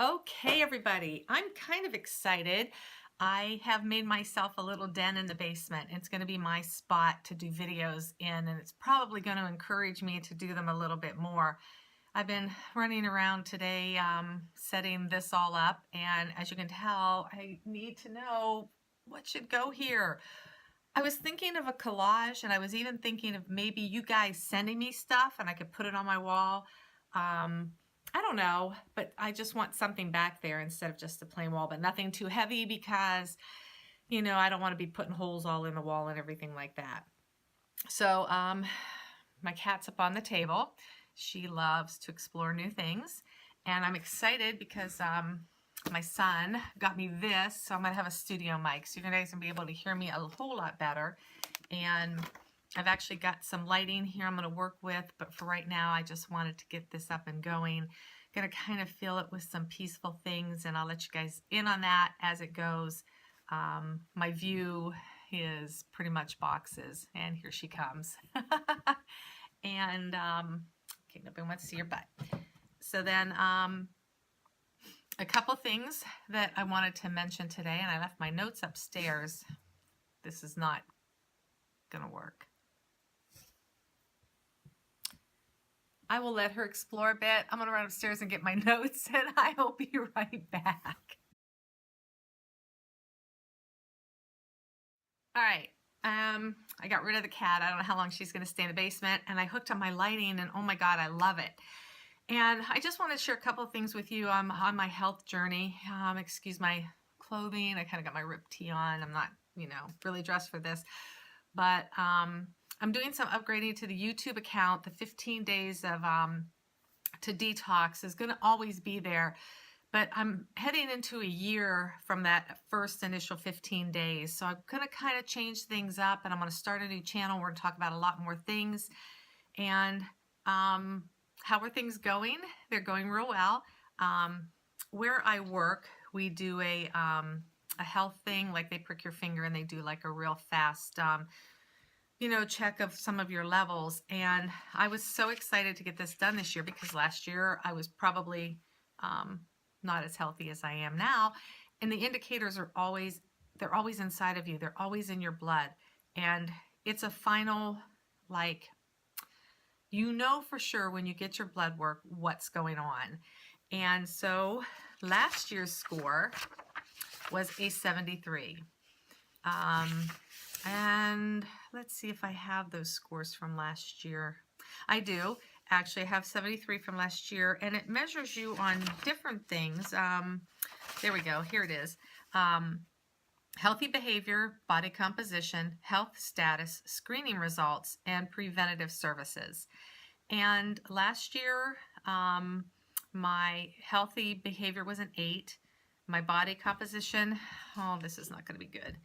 Okay, everybody, I'm kind of excited. I have made myself a little den in the basement. It's going to be my spot to do videos in, and it's probably going to encourage me to do them a little bit more. I've been running around today setting this all up, and as you can tell, I need to know what should go here. I was thinking of a collage, and I was even thinking of maybe you guys sending me stuff and I could put it on my wall. I don't know, but I just want something back there instead of just a plain wall, but nothing too heavy because, I don't want to be putting holes all in the wall and everything like that. So my cat's up on the table. She loves to explore new things, and I'm excited because my son got me this, so I'm going to have a studio mic, so you guys can be able to hear me a whole lot better. And I've actually got some lighting here I'm going to work with, but for right now I just wanted to get this up and going. Going to kind of fill it with some peaceful things, and I'll let you guys in on that as it goes. My view is pretty much boxes, and here she comes. And okay, nobody wants to see your butt. So then a couple things that I wanted to mention today, and I left my notes upstairs. This is not gonna work. I will let her explore a bit. I'm gonna run upstairs and get my notes, and I will be right back. All right, I got rid of the cat. I don't know how long she's gonna stay in the basement, and I hooked up my lighting, and oh my God, I love it. And I just want to share a couple of things with you. I'm on my health journey. Excuse my clothing. I kind of got my ripped tee on. I'm not, really dressed for this. But I'm doing some upgrading to the YouTube account. The 15 days of to detox is going to always be there. But I'm heading into a year from that first initial 15 days. So I'm going to kind of change things up, and I'm going to start a new channel. We're going to talk about a lot more things. And how are things going? They're going real well. Where I work, we do a health thing, like they prick your finger and they do like a real fast, check of some of your levels. And I was so excited to get this done this year because last year I was probably not as healthy as I am now. And the indicators are they're always inside of you. They're always in your blood. And it's a final, for sure when you get your blood work what's going on. And so last year's score was a 73. And let's see if I have those scores from last year. I do. Actually, I have 73 from last year, and it measures you on different things. There we go. Here it is. Healthy behavior, body composition, health status, screening results, and preventative services. And last year, my healthy behavior was an 8. My body composition, this is not going to be good.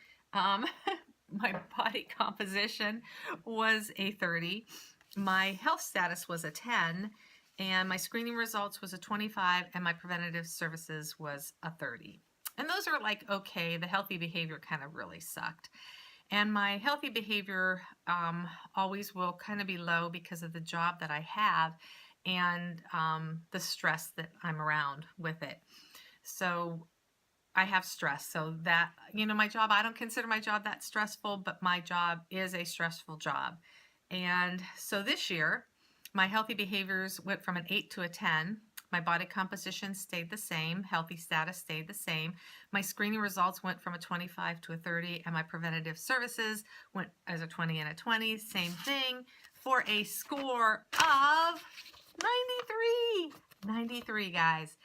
My body composition was a 30. My health status was a 10. And my screening results was a 25. And my preventative services was a 30. And those are okay. The healthy behavior kind of really sucked. And my healthy behavior always will kind of be low because of the job that I have and the stress that I'm around with it. So I have stress. So that, my job, I don't consider my job that stressful, but my job is a stressful job. And so this year, my healthy behaviors went from an 8 to a 10. My body composition stayed the same. Healthy status stayed the same. My screening results went from a 25 to a 30, and my preventative services went as a 20 and a 20. Same thing for a score of 93. 93, guys.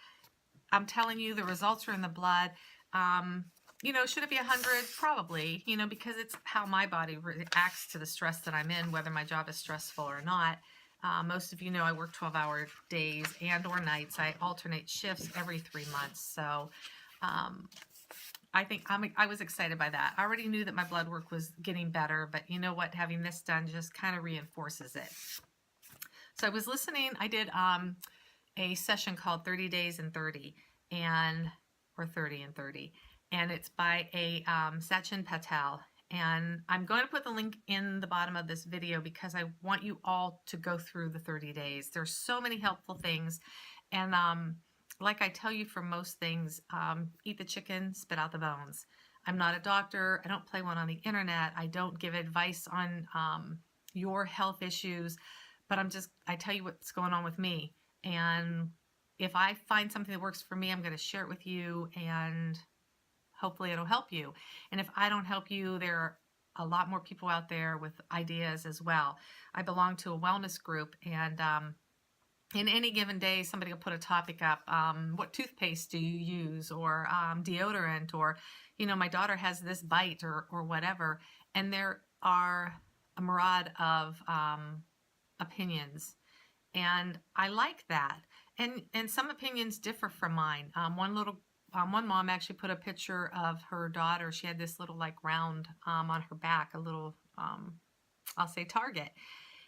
I'm telling you, the results are in the blood. Should it be 100? Probably, because it's how my body reacts to the stress that I'm in, whether my job is stressful or not. Most of you know I work 12-hour days and or nights. I alternate shifts every 3 months. So I think I was excited by that. I already knew that my blood work was getting better, but you know what? Having this done just kind of reinforces it. So I was listening. I did a session called 30 Days in 30 or 30 and 30. And it's by a Sachin Patel. And I'm going to put the link in the bottom of this video because I want you all to go through the 30 days. There's so many helpful things. And like I tell you for most things, eat the chicken, spit out the bones. I'm not a doctor. I don't play one on the internet. I don't give advice on your health issues, but I tell you what's going on with me. And if I find something that works for me, I'm going to share it with you, and hopefully it'll help you. And if I don't help you, there are a lot more people out there with ideas as well. I belong to a wellness group, and in any given day, somebody will put a topic up. What toothpaste do you use, or deodorant, or, my daughter has this bite, or whatever. And there are a myriad of opinions, and I like that. And some opinions differ from mine. One mom actually put a picture of her daughter. She had this little like round on her back, a little I'll say target.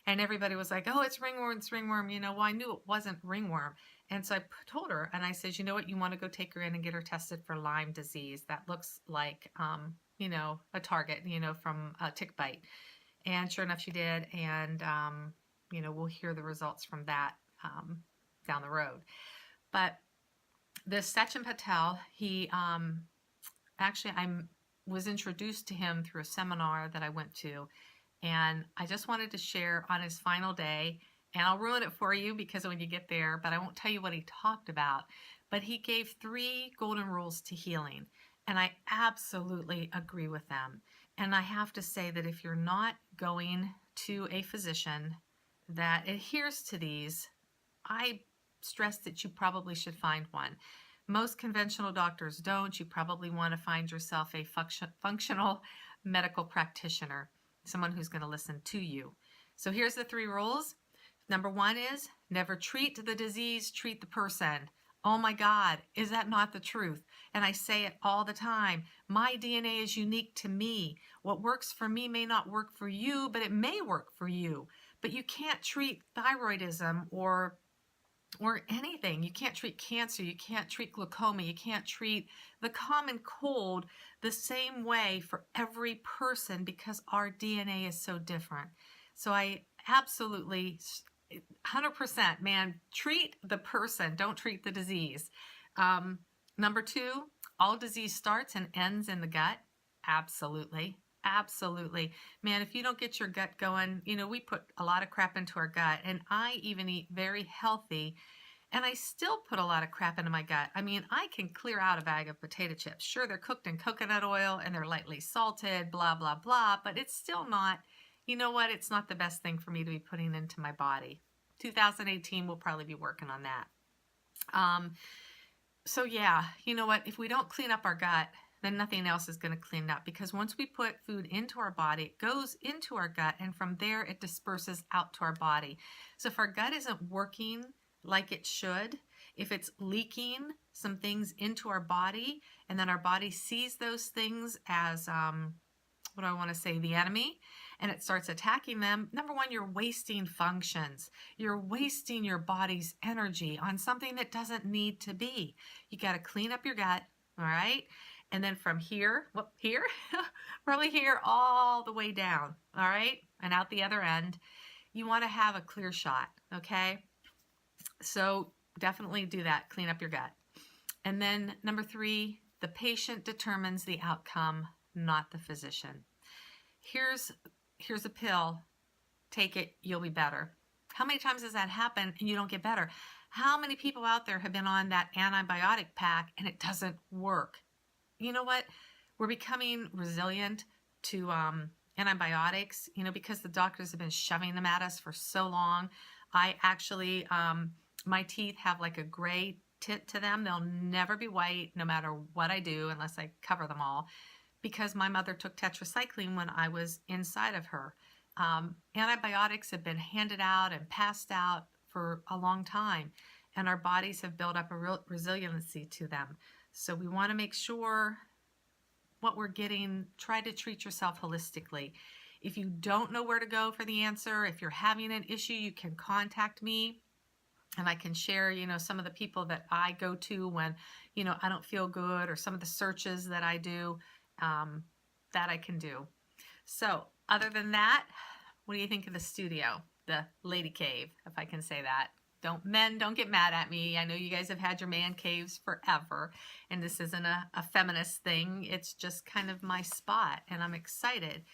And everybody was like, oh, it's ringworm, it's ringworm. Well, I knew it wasn't ringworm. And so I told her, and I said, you know what, you want to go take her in and get her tested for Lyme disease. That looks like, a target, from a tick bite. And sure enough, she did. And, we'll hear the results from that down the road. But this Sachin Patel, he actually, I was introduced to him through a seminar that I went to. And I just wanted to share on his final day, and I'll ruin it for you because when you get there, but I won't tell you what he talked about. But he gave 3 golden rules to healing, and I absolutely agree with them. And I have to say that if you're not going to a physician that adheres to these, I stress that you probably should find one. Most conventional doctors don't. You probably want to find yourself a functional medical practitioner, someone who's going to listen to you. So here's the 3 rules. Number 1 is never treat the disease, treat the person. Oh my God, is that not the truth? And I say it all the time. My DNA is unique to me. What works for me may not work for you, but it may work for you. But you can't treat thyroidism or anything. You can't treat cancer. You can't treat glaucoma. You can't treat the common cold the same way for every person because our DNA is so different. So I absolutely, 100%, man, treat the person. Don't treat the disease. Number 2, all disease starts and ends in the gut. Absolutely. Absolutely. Man, if you don't get your gut going, we put a lot of crap into our gut, and I even eat very healthy, and I still put a lot of crap into my gut. I mean, I can clear out a bag of potato chips. Sure, they're cooked in coconut oil and they're lightly salted, blah, blah, blah, but it's still not, it's not the best thing for me to be putting into my body. 2018, we'll probably be working on that. So yeah, you know what? If we don't clean up our gut, then nothing else is going to clean up, because once we put food into our body, it goes into our gut, and from there it disperses out to our body. So if our gut isn't working like it should, if it's leaking some things into our body, and then our body sees those things as, what do I want to say, the enemy, and it starts attacking them, number 1, you're wasting functions. You're wasting your body's energy on something that doesn't need to be. You got to clean up your gut, all right? And then from here, probably here all the way down, all right? And out the other end, you want to have a clear shot, okay? So definitely do that, clean up your gut. And then number 3, the patient determines the outcome, not the physician. Here's a pill, take it, you'll be better. How many times has that happened and you don't get better? How many people out there have been on that antibiotic pack and it doesn't work? You know what? We're becoming resilient to antibiotics, because the doctors have been shoving them at us for so long. I actually, my teeth have like a gray tint to them. They'll never be white no matter what I do unless I cover them all, because my mother took tetracycline when I was inside of her. Antibiotics have been handed out and passed out for a long time, and our bodies have built up a real resiliency to them. So we want to make sure what we're getting, try to treat yourself holistically. If you don't know where to go for the answer, if you're having an issue, you can contact me, and I can share, some of the people that I go to when, I don't feel good, or some of the searches that I do, that I can do. So other than that, what do you think of the studio, the lady cave, if I can say that? Don't get mad at me. I know you guys have had your man caves forever, and this isn't a feminist thing. It's just kind of my spot, and I'm excited.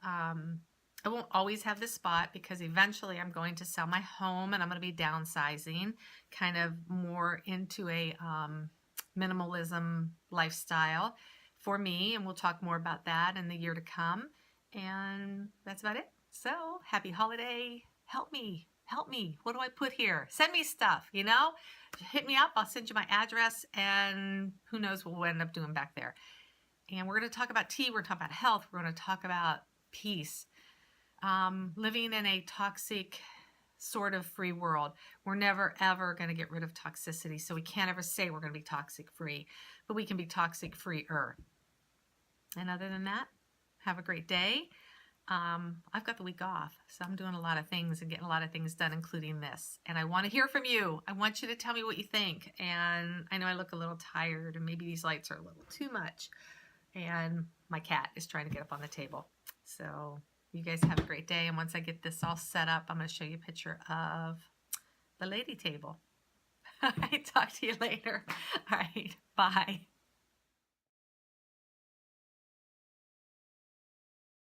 I won't always have this spot because eventually I'm going to sell my home and I'm going to be downsizing, kind of more into a minimalism lifestyle for me, and we'll talk more about that in the year to come. And that's about it. So happy holiday. Help me. Help me. What do I put here? Send me stuff, you know? Hit me up. I'll send you my address, and who knows what we'll end up doing back there. And we're going to talk about tea. We're going to talk about health. We're going to talk about peace. Living in a toxic sort of free world. We're never, ever going to get rid of toxicity. So we can't ever say we're going to be toxic free, but we can be toxic freer. And other than that, have a great day. I've got the week off, so I'm doing a lot of things and getting a lot of things done, including this. And I want to hear from you. I want you to tell me what you think. And I know I look a little tired, and maybe these lights are a little too much. And my cat is trying to get up on the table. So you guys have a great day. And once I get this all set up, I'm going to show you a picture of the lady table. All right, talk to you later. All right, bye.